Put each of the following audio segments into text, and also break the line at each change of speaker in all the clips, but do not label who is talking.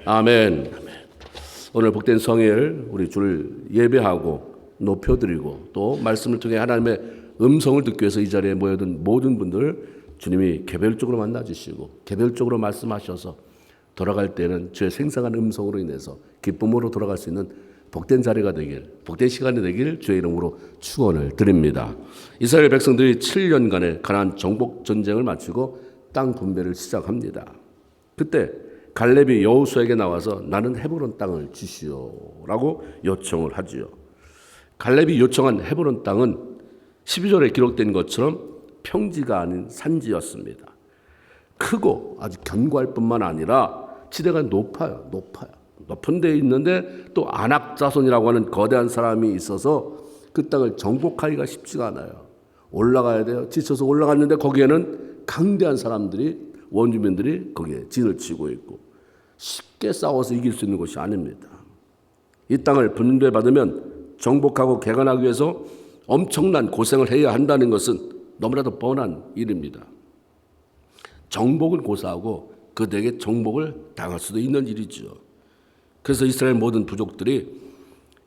아멘. 오늘 복된 성일 우리 주를 예배하고 높여드리고 또 말씀을 통해 하나님의 음성을 듣기 위해서 이 자리에 모여든 모든 분들 주님이 개별적으로 만나주시고 개별적으로 말씀하셔서 돌아갈 때는 주의 생생한 음성으로 인해서 기쁨으로 돌아갈 수 있는 복된 자리가 되길, 복된 시간이 되길 주의 이름으로 축원을 드립니다. 이스라엘 백성들이 7년간의 가나안 정복 전쟁을 마치고 땅 분배를 시작합니다. 그때 갈렙이 여호수아에게 나와서 나는 헤브론 땅을 주시오라고 요청을 하지요. 갈렙이 요청한 헤브론 땅은 12절에 기록된 것처럼 평지가 아닌 산지였습니다. 크고 아주 견고할 뿐만 아니라 지대가 높아요. 높은 데 있는데 또 아낙 자손이라고 하는 거대한 사람이 있어서 그 땅을 정복하기가 쉽지가 않아요. 올라가야 돼요. 지쳐서 올라갔는데 거기에는 강대한 사람들이, 원주민들이 거기에 진을 치고 있고 쉽게 싸워서 이길 수 있는 것이 아닙니다. 이 땅을 분배받으면 정복하고 개간하기 위해서 엄청난 고생을 해야 한다는 것은 너무나도 뻔한 일입니다. 정복을 고사하고 그들에게 정복을 당할 수도 있는 일이죠. 그래서 이스라엘 모든 부족들이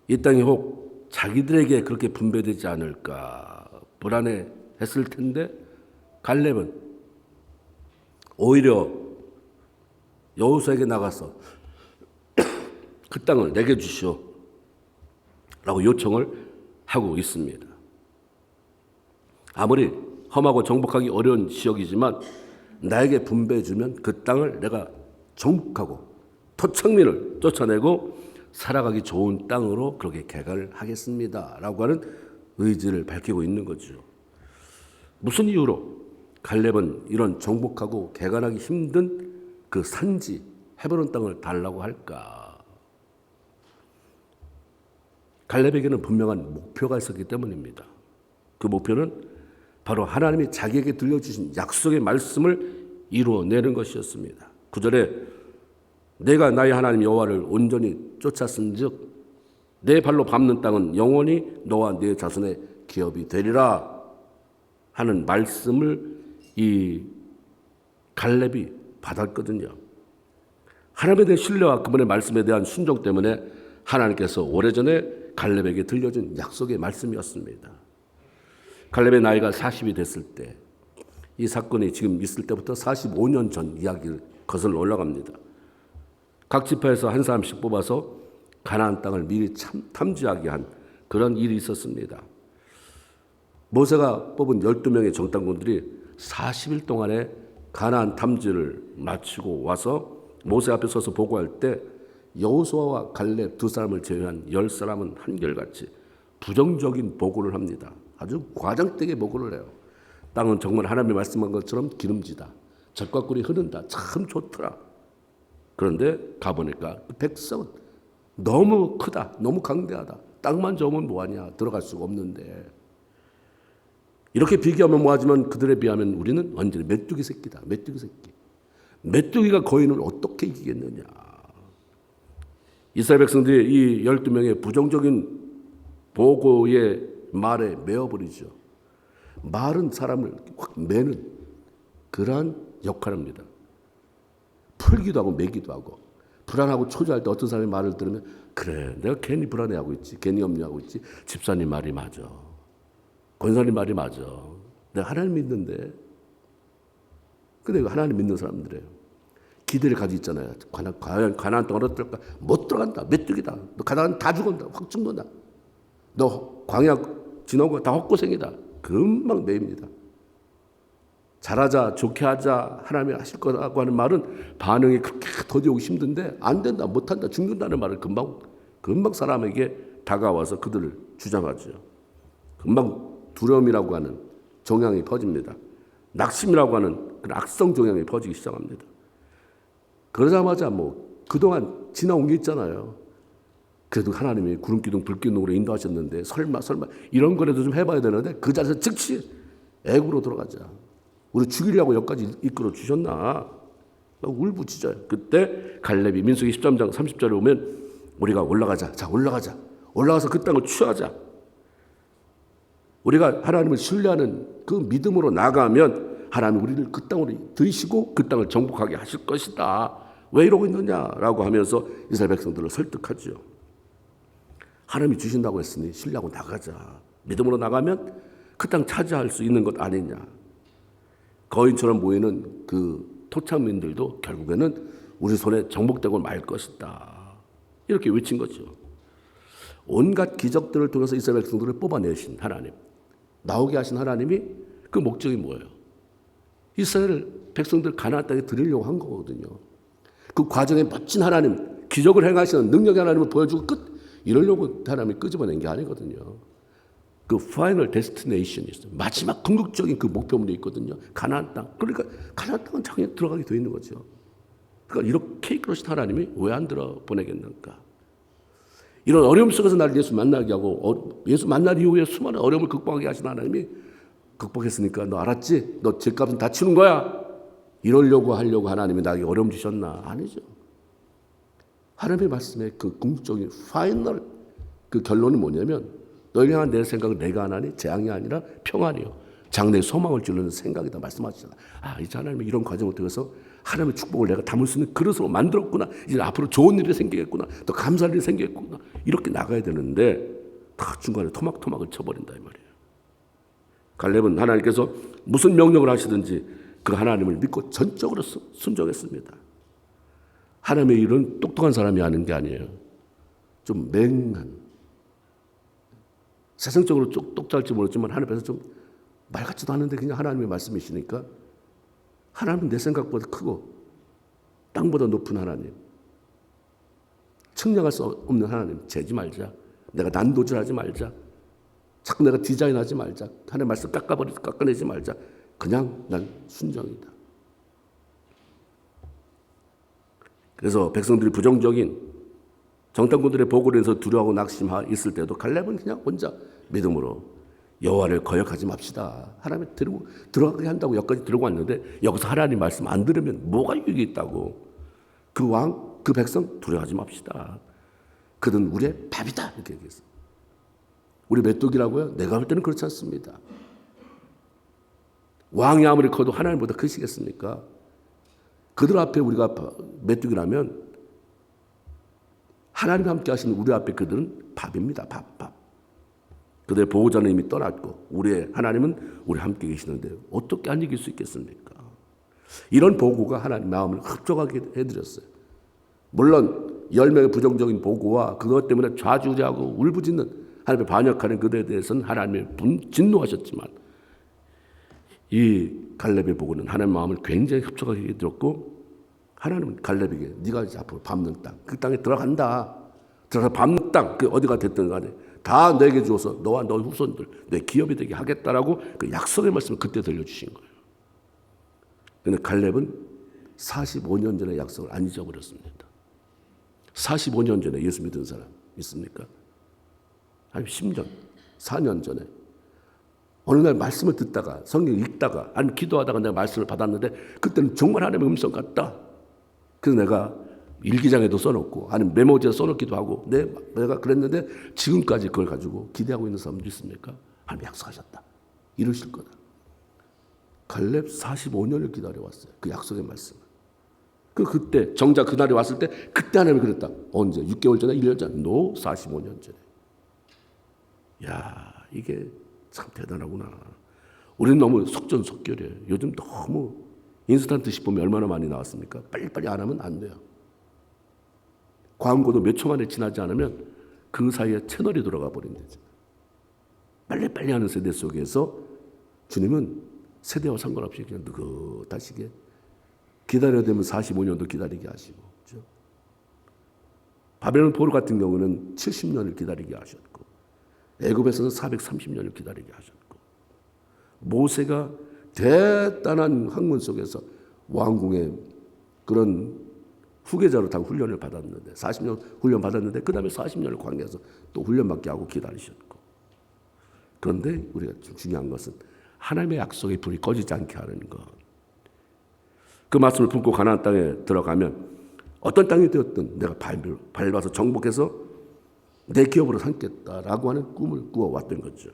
이 땅이 혹 자기들에게 그렇게 분배되지 않을까 불안해했을 텐데 갈렙은 오히려 여호수아에게 나가서 그 땅을 내게 주시오 라고 요청을 하고 있습니다. 아무리 험하고 정복하기 어려운 지역이지만 나에게 분배해 주면 그 땅을 내가 정복하고 토착민을 쫓아내고 살아가기 좋은 땅으로 그렇게 개간을 하겠습니다 라고 하는 의지를 밝히고 있는 거죠. 무슨 이유로 갈렙은 이런 정복하고 개간하기 힘든 그 산지 헤브론 땅을 달라고 할까? 갈렙에게는 분명한 목표가 있었기 때문입니다. 그 목표는 바로 하나님이 자기에게 들려주신 약속의 말씀을 이루어내는 것이었습니다. 9절에 내가 나의 하나님 여호와를 온전히 쫓았은즉 내 발로 밟는 땅은 영원히 너와 네 자손의 기업이 되리라 하는 말씀을 이 갈렙이 받았거든요. 하나님에 대한 신뢰와 그분의 말씀에 대한 순종 때문에 하나님께서 오래전에 갈렙에게 들려준 약속의 말씀이었습니다. 갈렙의 나이가 40이 됐을 때 이 사건이 지금 있을 때부터 45년 전 이야기를 거슬러 올라갑니다. 각 지파에서 한 사람씩 뽑아서 가나안 땅을 미리 탐지하게 한 그런 일이 있었습니다. 모세가 뽑은 12명의 정탐꾼들이 40일 동안에 가나안 탐지를 마치고 와서 모세 앞에 서서 보고할 때 여호수아와 갈렙 두 사람을 제외한 10사람은 한결같이 부정적인 보고를 합니다. 아주 과장되게 보고를 해요. 땅은 정말 하나님이 말씀한 것처럼 기름지다. 젖과 꿀이 흐른다. 참 좋더라. 그런데 가보니까 그 백성은 너무 크다. 너무 강대하다. 땅만 좋으면 뭐하냐. 들어갈 수가 없는데. 이렇게 비교하면 뭐하지만 그들에 비하면 우리는 완전히 메뚜기 새끼다. 메뚜기 새끼. 메뚜기가 거인을 어떻게 이기겠느냐. 이스라엘 백성들이 이 12명의 부정적인 보고의 말에 매어버리죠. 말은 사람을 확 매는 그러한 역할입니다. 풀기도 하고 매기도 하고 불안하고 초조할 때 어떤 사람의 말을 들으면 그래 내가 괜히 불안해하고 있지 괜히 염려하고 있지 집사님 말이 맞아 권사님 말이 맞아 내가 하나님 믿는데 근데 하나님 믿는 사람들이에요. 기대를 가지고 있잖아요. 과연 가나안 땅을 어떨까? 못 들어간다. 메뚜기다. 너 가나안 다 죽는다. 확 죽는다. 너 광야 지나고 다 헛고생이다. 금방 매입니다. 잘하자, 좋게 하자, 하나님이 하실 거라고 하는 말은 반응이 그렇게 더디 오기 힘든데 안 된다, 못한다, 죽는다는 말을 금방 사람에게 다가와서 그들을 주장하죠. 금방 두려움이라고 하는 종양이 퍼집니다. 낙심이라고 하는 그런 악성 종양이 퍼지기 시작합니다. 그러자마자 그동안 지나온 게 있잖아요. 그래도 하나님이 구름기둥 불기둥으로 인도하셨는데 설마 이런 거라도 좀 해봐야 되는데 그 자리에서 즉시 애구로 들어가자. 우리 죽이려고 여기까지 이끌어 주셨나? 울부짖어요. 그때 갈렙이 민수기 13장 30절에 오면 우리가 올라가자. 자 올라가자. 올라가서 그 땅을 취하자. 우리가 하나님을 신뢰하는 그 믿음으로 나가면 하나님이 우리를 그 땅으로 들이시고 그 땅을 정복하게 하실 것이다. 왜 이러고 있느냐라고 하면서 이스라엘 백성들을 설득하죠. 하나님이 주신다고 했으니 신뢰하고 나가자. 믿음으로 나가면 그 땅 차지할 수 있는 것 아니냐. 거인처럼 모이는 그 토착민들도 결국에는 우리 손에 정복되고 말 것이다. 이렇게 외친 거죠. 온갖 기적들을 통해서 이스라엘 백성들을 뽑아내신 하나님, 나오게 하신 하나님이 그 목적이 뭐예요? 이스라엘 백성들 가나안 땅에 들이려고 한 거거든요. 그 과정에 멋진 하나님, 기적을 행하시는 능력의 하나님을 보여주고 이러려고 하나님이 끄집어낸 게 아니거든요. 그 파이널 데스티네이션이 있어요. 마지막 궁극적인 그 목표물이 있거든요. 가나안 땅. 그러니까 가나안 땅은 당연히 들어가게 돼 있는 거죠. 그러니까 이렇게 이끄신 하나님이 왜 안 들어 보내겠는가? 이런 어려움 속에서 나를 예수 만나게 하고 예수 만날 이후에 수많은 어려움을 극복하게 하신 하나님이 극복했으니까 너 알았지? 너 죄값은 다 치는 거야. 이러려고 하려고 하나님이 나에게 어려움 주셨나? 아니죠. 하나님의 말씀의 그 궁극적인 파이널 그 결론이 뭐냐면 너를 향한 내 생각은 내가 하나니 재앙이 아니라 평안이요. 장래의 소망을 주는 생각이다 말씀하시잖아. 이제 하나님이 이런 과정을 통해서 하나님의 축복을 내가 담을 수 있는 그릇으로 만들었구나. 이제 앞으로 좋은 일이 생기겠구나. 또 감사할 일이 생기겠구나. 이렇게 나가야 되는데 다 중간에 토막토막을 쳐버린다 이 말이에요. 갈렙은 하나님께서 무슨 명령을 하시든지 그 하나님을 믿고 전적으로 순종했습니다. 하나님의 일은 똑똑한 사람이 하는 게 아니에요. 좀 맹한, 세상적으로 똑똑할지 모르지만 하나님 앞에서 좀 말 같지도 않은데 그냥 하나님의 말씀이시니까 하나님은 내 생각보다 크고 땅보다 높은 하나님, 측량할 수 없는 하나님 재지 말자. 내가 난도질하지 말자. 자꾸 내가 디자인하지 말자. 하나님의 말씀 깎아내지 말자. 그냥 난 순종이다. 그래서 백성들이 부정적인 정탐꾼들의 보고를 해서 두려워하고 낙심하 있을 때도 갈렙은 그냥 혼자 믿음으로 여호와를 거역하지 맙시다. 하나님 들어가게 한다고 여기까지 들고 왔는데 여기서 하나님 말씀 안 들으면 뭐가 유익이 있다고. 그 왕, 그 백성 두려워하지 맙시다. 그는 우리의 밥이다. 이렇게 얘기했어요. 우리 메뚜기라고요? 내가 볼 때는 그렇지 않습니다. 왕이 아무리 커도 하나님보다 크시겠습니까? 그들 앞에 우리가 메뚜기라면 하나님 함께 하시는 우리 앞에 그들은 밥입니다. 밥. 그들의 보호자는 이미 떠났고 우리의 하나님은 우리 함께 계시는데 어떻게 안 이길 수 있겠습니까? 이런 보고가 하나님 마음을 흡족하게 해드렸어요. 물론 10명의 부정적인 보고와 그것 때문에 좌지우지하고 울부짖는 하나님의 반역하는 그들에 대해서는 하나님의 진노하셨지만 이 갈렙의 보고는 하나님의 마음을 굉장히 흡족하게 해드렸고 하나님은 갈렙에게 네가 이제 앞으로 밟는 땅, 그 땅에 들어간다. 들어가서 밟는 땅, 그 어디가 됐든 간에 다 내게 주어서 너와 너의 후손들, 내 기업이 되게 하겠다라고 그 약속의 말씀을 그때 들려주신 거예요. 그런데 갈렙은 45년 전의 약속을 안 잊어버렸습니다. 45년 전에 예수 믿은 사람 있습니까? 아니 10년, 4년 전에 어느 날 말씀을 듣다가 성경 읽다가 아니 기도하다가 내가 말씀을 받았는데 그때는 정말 하나님의 음성 같다. 그래서 내가 일기장에도 써놓고 아니면 메모지에 써놓기도 하고 내가 그랬는데 지금까지 그걸 가지고 기대하고 있는 사람도 있습니까? 하나님 약속하셨다. 이루실 거다. 갈렙 45년을 기다려왔어요. 그 약속의 말씀을. 그때 정작 그날이 왔을 때 그때 하나님이 그랬다. 언제? 6개월 전에? 1년 전에? 45년 전에. 야, 이게 참 대단하구나. 우리는 너무 속전속결이에요. 요즘 너무 인스턴트 식품이 얼마나 많이 나왔습니까? 빨리빨리 안 하면 안 돼요. 광고도 몇 초 만에 지나지 않으면 그 사이에 채널이 돌아가 버린대죠. 빨리빨리 하는 세대 속에서 주님은 세대와 상관없이 그냥 느긋하시게 기다려야 되면 45년도 기다리게 하시고, 그렇죠? 바벨론 포로 같은 경우는 70년을 기다리게 하셨고, 애굽에서는 430년을 기다리게 하셨고, 모세가 대단한 학문 속에서 왕궁의 그런 후계자로 다 훈련을 받았는데 40년 훈련 받았는데 그 다음에 40년을 광야에서 또 훈련받게 하고 기다리셨고, 그런데 우리가 중요한 것은 하나님의 약속의 불이 꺼지지 않게 하는 것. 그 말씀을 품고 가나안 땅에 들어가면 어떤 땅이 되었든 내가 밟아서 정복해서 내 기업으로 삼겠다라고 하는 꿈을 꾸어왔던 거죠.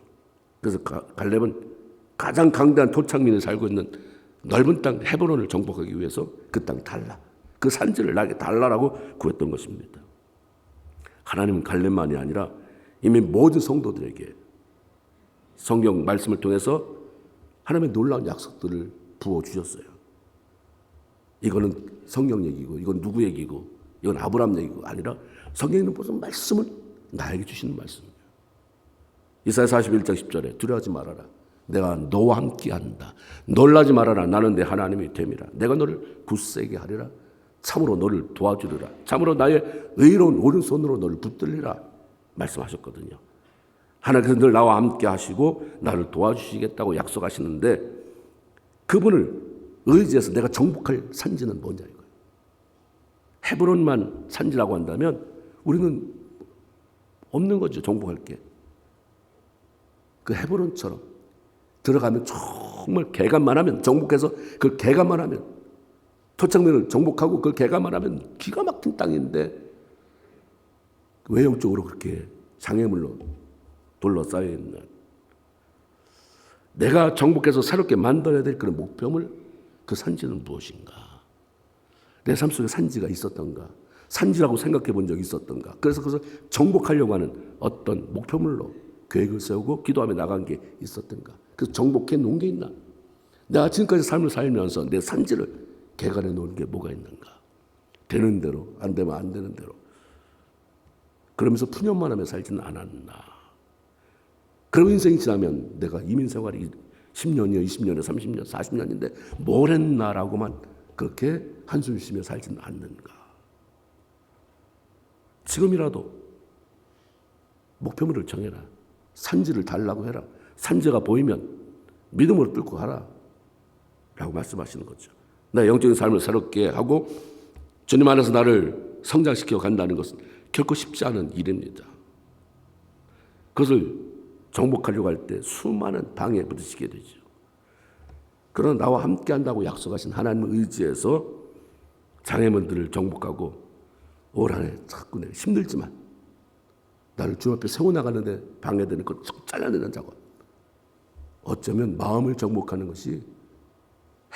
그래서 갈렙은 가장 강대한 토착민이 살고 있는 넓은 땅 헤브론을 정복하기 위해서 그 땅 달라. 그 산지를 나에게 달라라고 구했던 것입니다. 하나님은 갈렙만이 아니라 이미 모든 성도들에게 성경 말씀을 통해서 하나님의 놀라운 약속들을 부어주셨어요. 이거는 성경 얘기고, 이건 누구 얘기고, 이건 아브라함 얘기고 아니라 성경에는 무슨 말씀을 나에게 주시는 말씀이에요. 이사야 41장 10절에 두려워하지 말아라. 내가 너와 함께 한다. 놀라지 말아라. 나는 내 하나님이 됨이라. 내가 너를 굳세게 하리라. 참으로 너를 도와주리라. 참으로 나의 의로운 오른손으로 너를 붙들리라 말씀하셨거든요. 하나님께서 늘 나와 함께 하시고 나를 도와주시겠다고 약속하시는데 그분을 의지해서 내가 정복할 산지는 뭐냐 이거예요. 헤브론만 산지라고 한다면 우리는 없는 거죠. 정복할 게. 그 헤브론처럼 들어가면 정말 개간만 하면 정복해서 그 개간만 하면 토착민을 정복하고 그걸 개간만 하면 기가 막힌 땅인데 외형적으로 그렇게 장애물로 둘러싸여 있는 내가 정복해서 새롭게 만들어야 될 그런 목표물 그 산지는 무엇인가? 내 삶 속에 산지가 있었던가? 산지라고 생각해 본 적이 있었던가? 그래서 그것을 정복하려고 하는 어떤 목표물로 계획을 세우고 기도하며 나간 게 있었던가? 그래서 정복해 놓은 게 있나? 내가 지금까지 삶을 살면서 내 산지를 개간해 놓은 게 뭐가 있는가? 되는 대로, 안 되면 안 되는 대로. 그러면서 푸념만 하며 살지는 않았나? 그런 인생이 지나면 내가 이민 생활이 10년이요, 20년이요, 30년, 40년인데 뭘 했나라고만 그렇게 한숨 쉬며 살지는 않는가? 지금이라도 목표물을 정해라. 산지를 달라고 해라. 산지가 보이면 믿음으로 뚫고 가라. 라고 말씀하시는 거죠. 나 영적인 삶을 새롭게 하고 주님 안에서 나를 성장시켜 간다는 것은 결코 쉽지 않은 일입니다. 그것을 정복하려고 할 때 수많은 방해에 부딪히게 되죠. 그러나 나와 함께 한다고 약속하신 하나님을 의지해서 장애물들을 정복하고 올 한 해 자꾸 내가 힘들지만 나를 주 앞에 세워나가는데 방해되는 것 잘라내는 작업. 어쩌면 마음을 정복하는 것이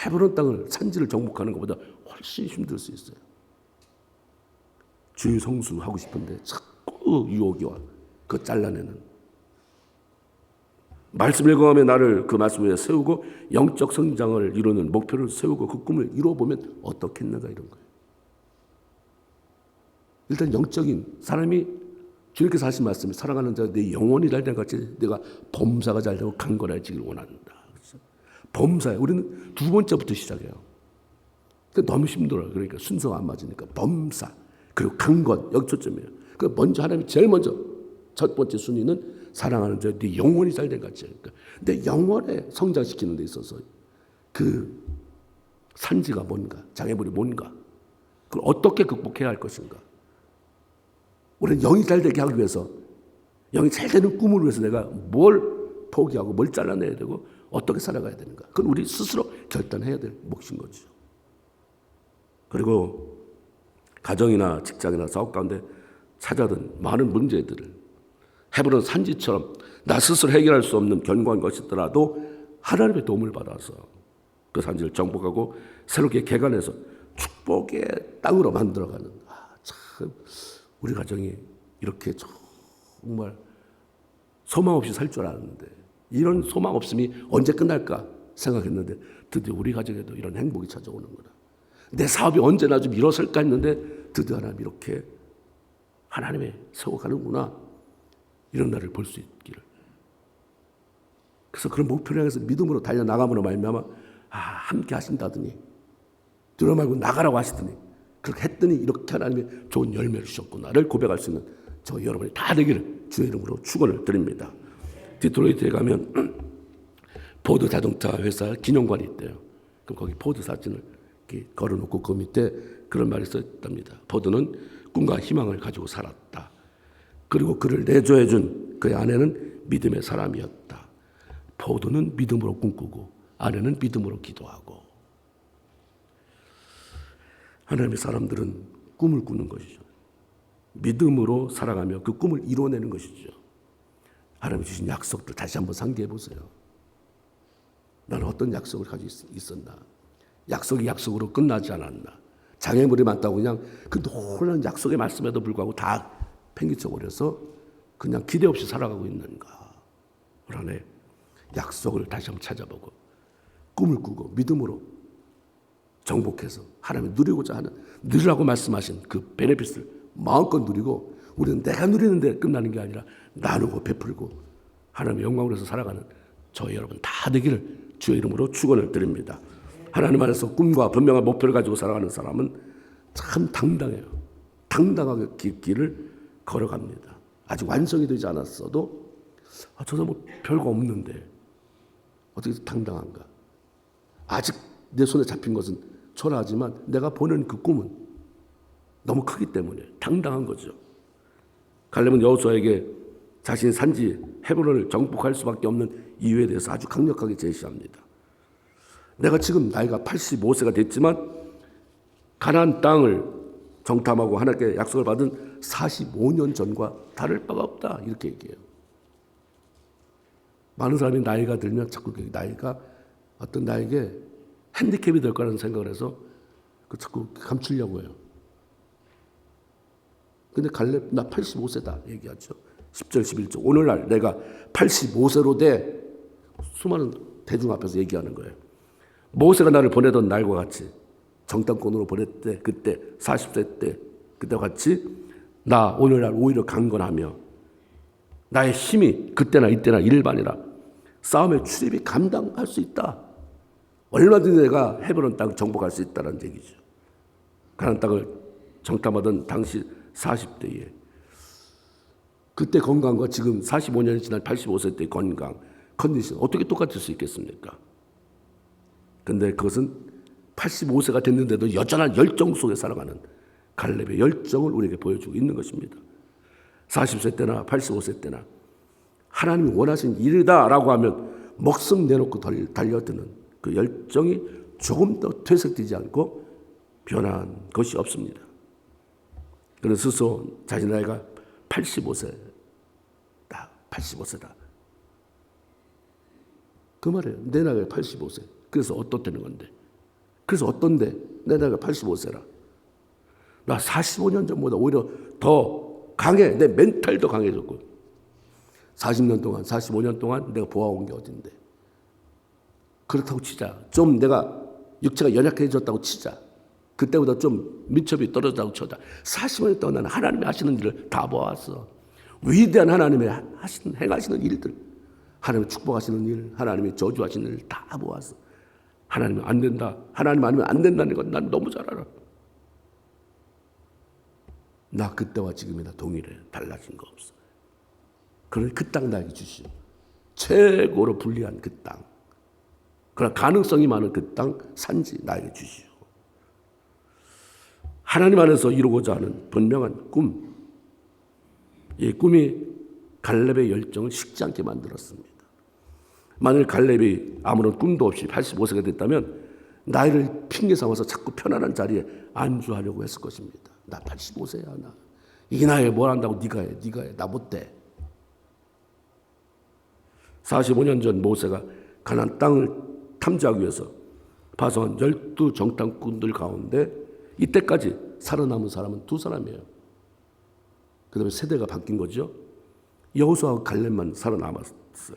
헤브론 땅을 산지를 정복하는 것보다 훨씬 힘들 수 있어요. 주의 성수하고 싶은데 자꾸 유혹이 와. 그거 잘라내는. 말씀 읽어가며 나를 그 말씀 위에 세우고 영적 성장을 이루는 목표를 세우고 그 꿈을 이루어보면 어떻겠는가 이런 거예요. 일단 영적인 사람이 주님께서 하신 말씀이 사랑하는 자 내 영혼이 잘 된 같이 내가 범사가 잘 되고 강건해지길 원한다. 그래서 범사에 우리는 두 번째부터 시작해요. 너무 힘들어요. 그러니까 순서가 안 맞으니까 범사 그리고 강건 여기 초점이에요. 그 먼저 하나님이 제일 먼저 첫 번째 순위는 사랑하는 자 네 영혼이 잘 된 같이 그러니까 내 영혼에 성장시키는 데 있어서 그 산지가 뭔가 장애물이 뭔가 그걸 어떻게 극복해야 할 것인가. 우리는 영이 잘 되게 하기 위해서 영이 잘 되는 꿈을 위해서 내가 뭘 포기하고 뭘 잘라내야 되고 어떻게 살아가야 되는가. 그건 우리 스스로 결단해야 될 몫인 거죠. 그리고 가정이나 직장이나 사업 가운데 찾아든 많은 문제들을 헤브론 산지처럼 나 스스로 해결할 수 없는 견고한 것이더라도 하나님의 도움을 받아서 그 산지를 정복하고 새롭게 개간해서 축복의 땅으로 만들어가는 참 우리 가정이 이렇게 정말 소망 없이 살 줄 알았는데 이런 소망 없음이 언제 끝날까 생각했는데 드디어 우리 가정에도 이런 행복이 찾아오는구나. 내 사업이 언제나 좀 일어설까 했는데 드디어 하나님 이렇게 하나님의 세워가는구나. 이런 날을 볼 수 있기를. 그래서 그런 목표를 향해서 믿음으로 달려나감으로 말미암아 함께 하신다더니 들어 말고 나가라고 하시더니 그렇게 했더니 이렇게 하나님이 좋은 열매를 주셨구나를 고백할 수 있는 저 여러분이 다 되기를 주의 이름으로 축원을 드립니다. 디트로이트에 가면 포드 자동차 회사 기념관이 있대요. 그럼 거기 포드 사진을 이렇게 걸어놓고 그 밑에 그런 말이 써있답니다. 포드는 꿈과 희망을 가지고 살았다. 그리고 그를 내조해준 그의 아내는 믿음의 사람이었다. 포드는 믿음으로 꿈꾸고 아내는 믿음으로 기도하고 하나님의 사람들은 꿈을 꾸는 것이죠. 믿음으로 살아가며 그 꿈을 이뤄내는 것이죠. 하나님이 주신 약속들 다시 한번 상기해 보세요. 나는 어떤 약속을 가지고 있었나? 약속이 약속으로 끝나지 않았나? 장애물이 많다고 그냥 그 놀라운 약속의 말씀에도 불구하고 다 팽개쳐 버려서 그냥 기대 없이 살아가고 있는가? 그러네. 약속을 다시 한번 찾아보고 꿈을 꾸고 믿음으로 정복해서 하나님이 누리고자 하는 누리라고 말씀하신 그 베네핏을 마음껏 누리고 우리는 내가 누리는데 끝나는 게 아니라 나누고 베풀고 하나님의 영광으로 해서 살아가는 저희 여러분 다 되기를 주의 이름으로 축원을 드립니다. 하나님 안에서 꿈과 분명한 목표를 가지고 살아가는 사람은 참 당당해요. 당당하게 길을 걸어갑니다. 아직 완성이 되지 않았어도 저 사람 뭐 별거 없는데 어떻게 당당한가? 아직 내 손에 잡힌 것은 초라하지만 내가 보는 그 꿈은 너무 크기 때문에 당당한 거죠. 갈렙은 여호수아에게 자신의 산지 헤브론을 정복할 수밖에 없는 이유에 대해서 아주 강력하게 제시합니다. 내가 지금 나이가 85세가 됐지만 가나안 땅을 정탐하고 하나님께 약속을 받은 45년 전과 다를 바가 없다 이렇게 얘기해요. 많은 사람이 나이가 들면 자꾸 나이가 어떤 나에게 핸디캡이 될 거라는 생각을 해서 자꾸 감추려고 해요. 근데 갈렙 나 85세다 얘기하죠. 10절 11절 오늘날 내가 85세로 돼 수많은 대중 앞에서 얘기하는 거예요. 모세가 나를 보내던 날과 같이 정탐꾼으로 보냈대 그때 40세 때 그때와 같이 나 오늘날 오히려 강건하며 나의 힘이 그때나 이때나 일반이라 싸움의 출입이 감당할 수 있다. 얼마든지 내가 헤브론 땅 정복할 수 있다는 얘기죠. 가나안 땅을 정탐하던 당시 40대에 그때 건강과 지금 45년이 지난 85세 때의 건강, 컨디션 어떻게 똑같을 수 있겠습니까? 근데 그것은 85세가 됐는데도 여전한 열정 속에 살아가는 갈렙의 열정을 우리에게 보여주고 있는 것입니다. 40세 때나 85세 때나 하나님이 원하신 일이다라고 하면 목숨 내놓고 달려드는 그 열정이 조금 더 퇴색되지 않고 변한 것이 없습니다. 그는 스스로 자신 나이가 85세다. 85세다. 그 말이에요. 내 나이가 85세. 그래서 어떻다는 건데. 그래서 어떤데 내 나이가 85세라. 나 45년 전보다 오히려 더 강해. 내 멘탈도 강해졌고 40년 동안 45년 동안 내가 보아온 게 어딘데. 그렇다고 치자. 좀 내가 육체가 연약해졌다고 치자. 그때보다 좀 민첩이 떨어졌다고 쳐자. 40년 동안 나는 하나님이 하시는 일을 다 보았어. 위대한 하나님의 행하시는 일들. 하나님이 축복하시는 일, 하나님이 저주하시는 일 다 보았어. 하나님은 안 된다. 하나님 아니면 안 된다는 건 난 너무 잘 알아. 나 그때와 지금이나 동일해. 달라진 거 없어. 그러니 그 땅 나에게 주시오. 최고로 불리한 그 땅. 그러나 가능성이 많은 그 땅 산지 나에게 주시오. 하나님 안에서 이루고자 하는 분명한 꿈. 이 꿈이 갈렙의 열정을 식지 않게 만들었습니다. 만일 갈렙이 아무런 꿈도 없이 85세가 됐다면 나이를 핑계 삼아서 자꾸 편안한 자리에 안주하려고 했을 것입니다. 나 85세야. 나. 이 나이에 뭘 한다고 네가 해. 나 못돼. 45년 전 모세가 가나안 땅을 탐지하기 위해서 파송한 12 정탐꾼들 가운데 이때까지 살아남은 사람은 2사람이에요. 그 다음에 세대가 바뀐 거죠. 여호수아와 갈렙만 살아남았어요.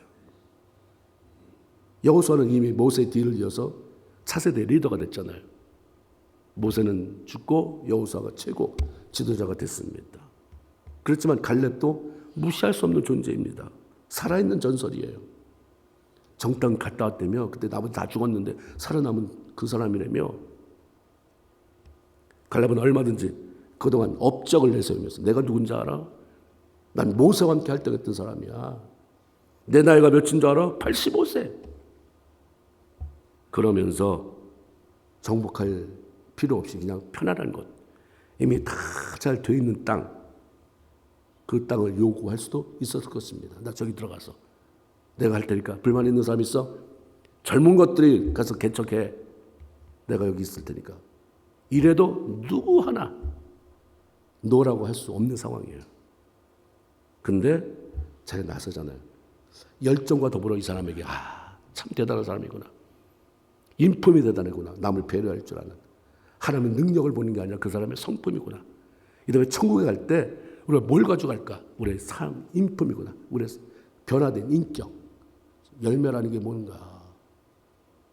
여호수아는 이미 모세의 뒤를 이어서 차세대 리더가 됐잖아요. 모세는 죽고 여호수아가 최고 지도자가 됐습니다. 그렇지만 갈렙도 무시할 수 없는 존재입니다. 살아있는 전설이에요. 정탐 갔다 왔다며 그때 나머지 다 죽었는데 살아남은 그 사람이라며. 갈렙은 얼마든지 그동안 업적을 내세우면서 내가 누군지 알아? 난 모세와 함께 활동했던 사람이야. 내 나이가 몇인 줄 알아? 85세. 그러면서 정복할 필요 없이 그냥 편안한 곳, 이미 다 잘 돼 있는 땅, 그 땅을 요구할 수도 있었을 것입니다. 나 저기 들어가서 내가 할 테니까 불만 있는 사람 있어? 젊은 것들이 가서 개척해. 내가 여기 있을 테니까. 이래도 누구 하나 노라고 할 수 없는 상황이에요. 근데 자기가 나서잖아요. 열정과 더불어 이 사람에게 참 대단한 사람이구나. 인품이 대단하구나. 남을 배려할 줄 아는. 하나님의 능력을 보는 게 아니라 그 사람의 성품이구나. 이 다음에 천국에 갈 때 우리가 뭘 가져갈까? 우리의 삶, 인품이구나. 우리의 변화된 인격. 열매라는 게 뭔가.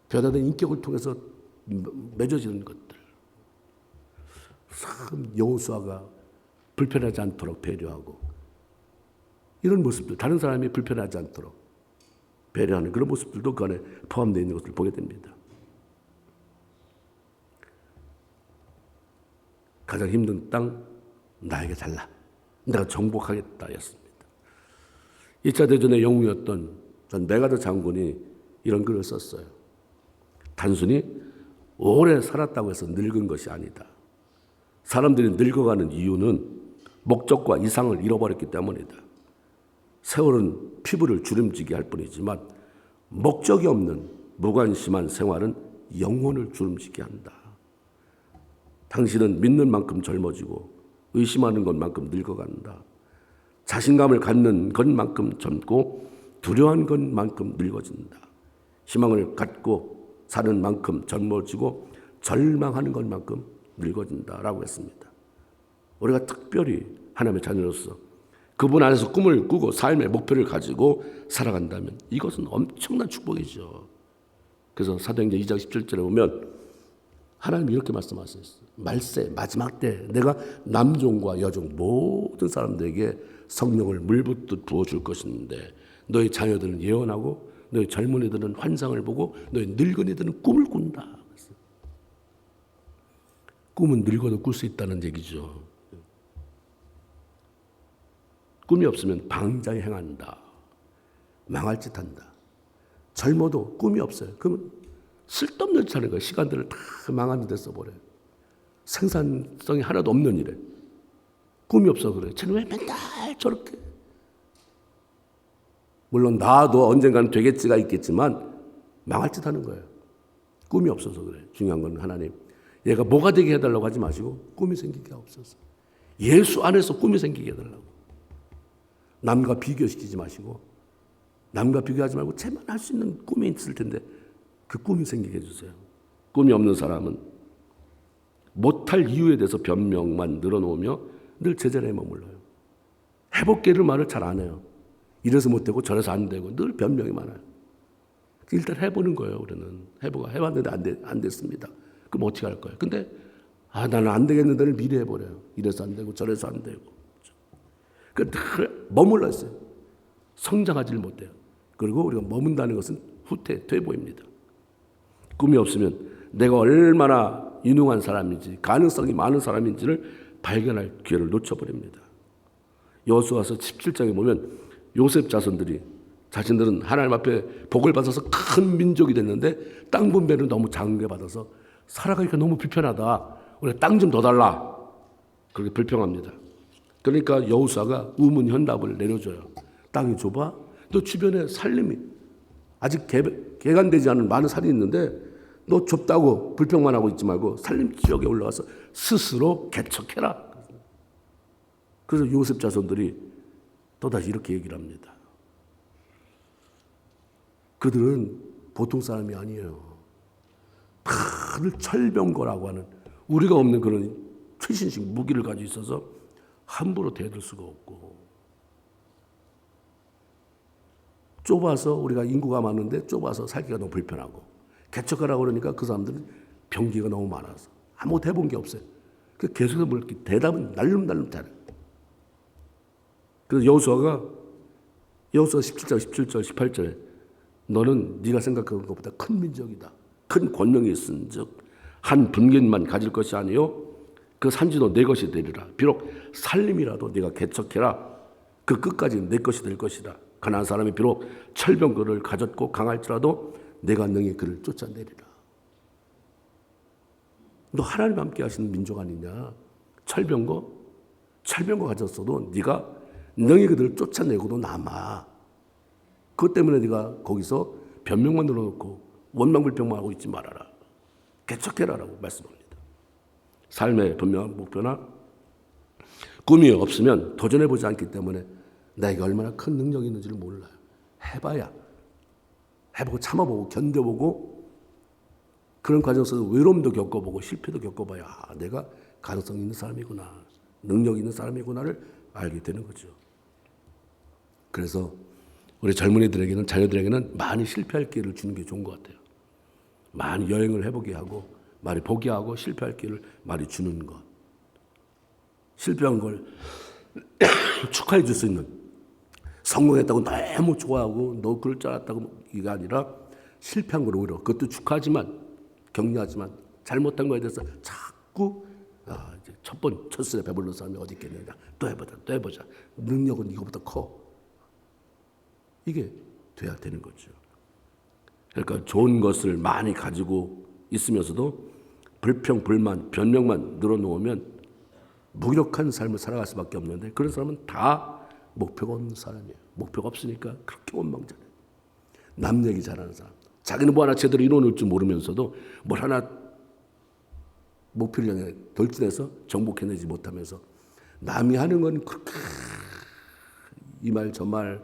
변화된 인격을 통해서 맺어지는 것들. 참 여호수아가 불편하지 않도록 배려하고 이런 모습들, 다른 사람이 불편하지 않도록 배려하는 그런 모습들도 그 안에 포함되어 있는 것을 보게 됩니다. 가장 힘든 땅 나에게 달라. 내가 정복하겠다 였습니다. 2차 대전의 영웅이었던 전 메가더 장군이 이런 글을 썼어요. 단순히 오래 살았다고 해서 늙은 것이 아니다. 사람들이 늙어가는 이유는 목적과 이상을 잃어버렸기 때문이다. 세월은 피부를 주름지게 할 뿐이지만 목적이 없는 무관심한 생활은 영혼을 주름지게 한다. 당신은 믿는 만큼 젊어지고 의심하는 것만큼 늙어간다. 자신감을 갖는 것만큼 젊고 두려워하는 것만큼 늙어진다. 희망을 갖고 사는 만큼 젊어지고 절망하는 것만큼 늙어진다라고 했습니다. 우리가 특별히 하나님의 자녀로서 그분 안에서 꿈을 꾸고 삶의 목표를 가지고 살아간다면 이것은 엄청난 축복이죠. 그래서 사도행전 2장 17절에 보면 하나님이 이렇게 말씀하셨어요. 말세 마지막 때 내가 남종과 여종 모든 사람들에게 성령을 물붓듯 부어줄 것인데 너희 자녀들은 예언하고 너희 젊은이들은 환상을 보고 너희 늙은이들은 꿈을 꾼다. 꿈은 늙어도 꿀 수 있다는 얘기죠. 꿈이 없으면 방자에 행한다. 망할 짓 한다. 젊어도 꿈이 없어요. 그러면 쓸데없는 짓 하는 거예요. 시간들을 다 망하는 데 써버려요. 생산성이 하나도 없는 일에. 꿈이 없어 그래요. 쟤는 왜 맨날 저렇게. 물론 나도 언젠가는 되겠지가 있겠지만 망할 짓 하는 거예요. 꿈이 없어서 그래요. 중요한 건 하나님. 얘가 뭐가 되게 해달라고 하지 마시고 꿈이 생기게 없어서. 예수 안에서 꿈이 생기게 해달라고. 남과 비교시키지 마시고 남과 비교하지 말고 쟤만 할 수 있는 꿈이 있을 텐데 그 꿈이 생기게 해주세요. 꿈이 없는 사람은 못할 이유에 대해서 변명만 늘어놓으며 늘 제자리에 머물러요. 해볼게를 말을 잘 안 해요. 이래서 못되고 저래서 안 되고 늘 변명이 많아요. 일단 해보는 거예요. 우리는 해봤는데 안 됐습니다. 그럼 어떻게 할 거예요? 근데 나는 안 되겠는데를 미리 해버려요. 이래서 안 되고 저래서 안 되고. 머물러 있어요. 성장하지를 못해요. 그리고 우리가 머문다는 것은 후퇴 보입니다. 꿈이 없으면 내가 얼마나 유능한 사람인지 가능성이 많은 사람인지를 발견할 기회를 놓쳐버립니다. 여호수아서 17장에 보면 요셉 자손들이 자신들은 하나님 앞에 복을 받아서 큰 민족이 됐는데 땅 분배를 너무 작은 게 받아서 살아가기가 너무 불편하다. 우리가 땅 좀 더 달라. 그렇게 불평합니다. 그러니까 여호수아가 우문현답을 내려줘요. 땅이 좁아? 너 주변에 살림이 아직 개간되지 않은 많은 산이 있는데 너 좁다고 불평만 하고 있지 말고 살림 지역에 올라가서 스스로 개척해라. 그래서 요셉 자손들이 또다시 이렇게 얘기를 합니다. 그들은 보통 사람이 아니에요. 다들 철병거라고 하는 우리가 없는 그런 최신식 무기를 가지고 있어서 함부로 대들 수가 없고 좁아서 우리가 인구가 많은데 좁아서 살기가 너무 불편하고 개척하라고 그러니까 그 사람들은 병기가 너무 많아서 아무것도 해본 게 없어요. 계속해서 뭘 대답은 날름날름 잘해요. 그래서 여호수아가 17장 17절 18절에 너는 네가 생각하는 것보다 큰 민족이다. 큰 권능이 있은즉 한 분깃만 가질 것이 아니요 그 산지도 내 것이 되리라. 비록 살림이라도 네가 개척해라. 그 끝까지 내 것이 될 것이다. 가나안 사람이 비록 철병거를 가졌고 강할지라도 내가 능히 그를 쫓아내리라. 너 하나님 함께 하시는 민족 아니냐? 철병거 가졌어도 네가 능히 그들을 쫓아내고도 남아. 그것 때문에 네가 거기서 변명만 늘어놓고 원망불평만 하고 있지 말아라. 개척해라라고 말씀합니다. 삶의 분명한 목표나 꿈이 없으면 도전해보지 않기 때문에 나에게 얼마나 큰 능력이 있는지를 몰라요. 해봐야 해보고 참아보고 견뎌보고 그런 과정에서 외로움도 겪어보고 실패도 겪어봐야 내가 가능성 있는 사람이구나, 능력 있는 사람이구나를 알게 되는 거죠. 그래서 우리 젊은이들에게는, 자녀들에게는 많이 실패할 기회를 주는 게 좋은 것 같아요. 많이 여행을 해보게 하고 많이 보게 하고 실패할 기회를 많이 주는 것. 실패한 걸 축하해 줄 수 있는, 성공했다고 너무 좋아하고 너 그럴 줄 알았다고 이게 아니라 실패한 걸 오히려 그것도 축하하지만 격려하지만 잘못한 거에 대해서 자꾸 이제 첫 술에 배부른 사람이 어디 있겠느냐, 또 해보자, 능력은 이거보다 커, 이게 돼야 되는 거죠. 그러니까 좋은 것을 많이 가지고 있으면서도 불평, 불만, 변명만 늘어놓으면 무기력한 삶을 살아갈 수밖에 없는데, 그런 사람은 다 목표가 없는 사람이에요. 목표가 없으니까 그렇게 원망자래요. 남 얘기 잘하는 사람, 자기는 뭐 하나 제대로 이뤄낼 줄 모르면서도 뭘 하나 목표를 향해 돌진해서 정복해내지 못하면서 남이 하는 건 그렇게 이 말 저 말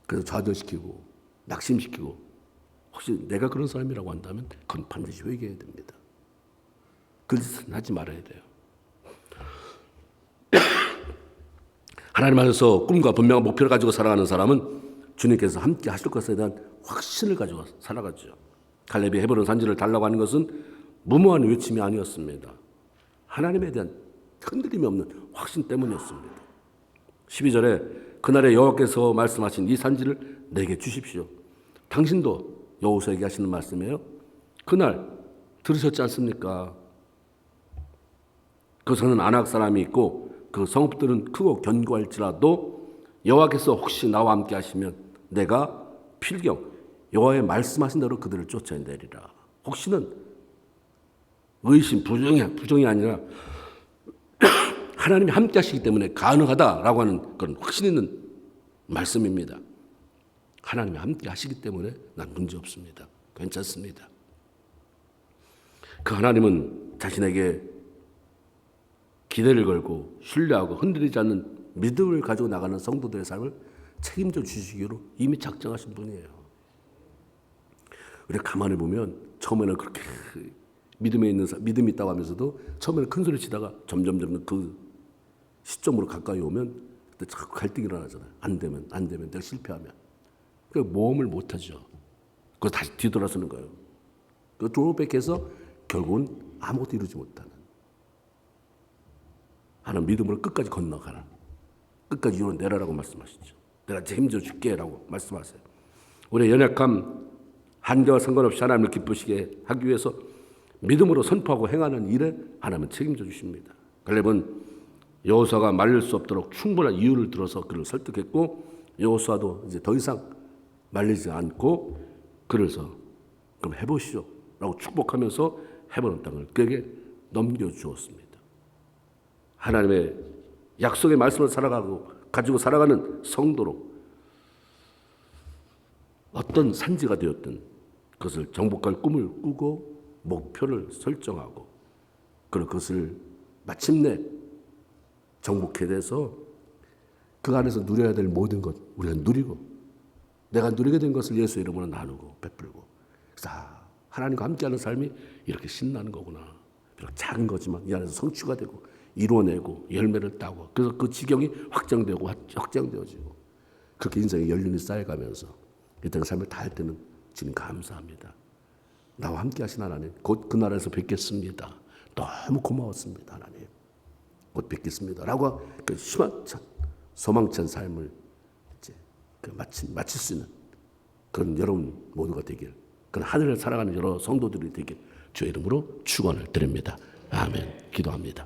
그래서 좌절시키고 낙심시키고, 혹시 내가 그런 사람이라고 한다면 그건 반드시 회개해야 됩니다. 그 짓은 하지 말아야 돼요. 하나님 안에서 꿈과 분명한 목표를 가지고 살아가는 사람은 주님께서 함께 하실 것에 대한 확신을 가지고 살아가죠. 갈렙이 헤브론 산지를 달라고 하는 것은 무모한 외침이 아니었습니다. 하나님에 대한 흔들림이 없는 확신 때문이었습니다. 12절에 그날에 여호와께서 말씀하신 이 산지를 내게 주십시오. 당신도 여호수아에게 하시는 말씀이에요. 그날 들으셨지 않습니까? 그것은 아낙 사람이 있고 그 성읍들은 크고 견고할지라도 여호와께서 혹시 나와 함께 하시면 내가 필경 여호와의 말씀하신 대로 그들을 쫓아내리라. 혹시는 의심, 부정이 아니라 하나님이 함께 하시기 때문에 가능하다라고 하는 그런 확신 있는 말씀입니다. 하나님이 함께 하시기 때문에 난 문제 없습니다. 괜찮습니다. 그 하나님은 자신에게 기대를 걸고 신뢰하고 흔들리지 않는 믿음을 가지고 나가는 성도들의 삶을 책임져 주시기로 이미 작정하신 분이에요. 우리가 가만히 보면 처음에는 그렇게 믿음이 있다고 하면서도 처음에는 큰 소리 치다가 점점 그 시점으로 가까이 오면 그때 자꾸 갈등이 일어나잖아요. 안 되면 내가 실패하면. 그 모험을 못하죠. 그거 다시 뒤돌아서는 거예요. 그 드로백해서 결국은 아무것도 이루지 못하는. 하나님 믿음으로 끝까지 건너가라. 끝까지 이뤄내라라고 말씀하시죠. 내가 책임져 줄게라고 말씀하세요. 우리의 연약함, 한계와 상관없이 하나님을 기쁘시게 하기 위해서 믿음으로 선포하고 행하는 일에 하나님은 책임져 주십니다. 갈렙은 여호수아가 말릴 수 없도록 충분한 이유를 들어서 그를 설득했고, 여호수아도 이제 더 이상 말리지 않고 그래서 그럼 해보시죠 라고 축복하면서 헤브론 땅을 그에게 넘겨주었습니다. 하나님의 약속의 말씀을 가지고 살아가는 성도로 어떤 산지가 되었든 그것을 정복할 꿈을 꾸고 목표를 설정하고 그것을 마침내 정복해 돼서 그 안에서 누려야 될 모든 것 우리가 누리고 내가 누리게 된 것을 예수의 이름으로 나누고 베풀고, 그래서 하나님과 함께하는 삶이 이렇게 신나는 거구나. 비록 작은 거지만 이 안에서 성취가 되고 이루어내고 열매를 따고, 그래서 그 지경이 확장되고 확장되어지고, 그렇게 인생의 연륜이 쌓여가면서 이 땅의 삶을 다할 때는 주님 감사합니다. 나와 함께 하신 하나님, 곧 그 나라에서 뵙겠습니다. 너무 고마웠습니다. 하나님 곧 뵙겠습니다 라고 그 희망찬 소망찬 삶을 이제 마칠 수 있는 그런 여러분 모두가 되길, 그런 하늘을 살아가는 여러 성도들이 되길 주의 이름으로 축원을 드립니다. 아멘. 기도합니다.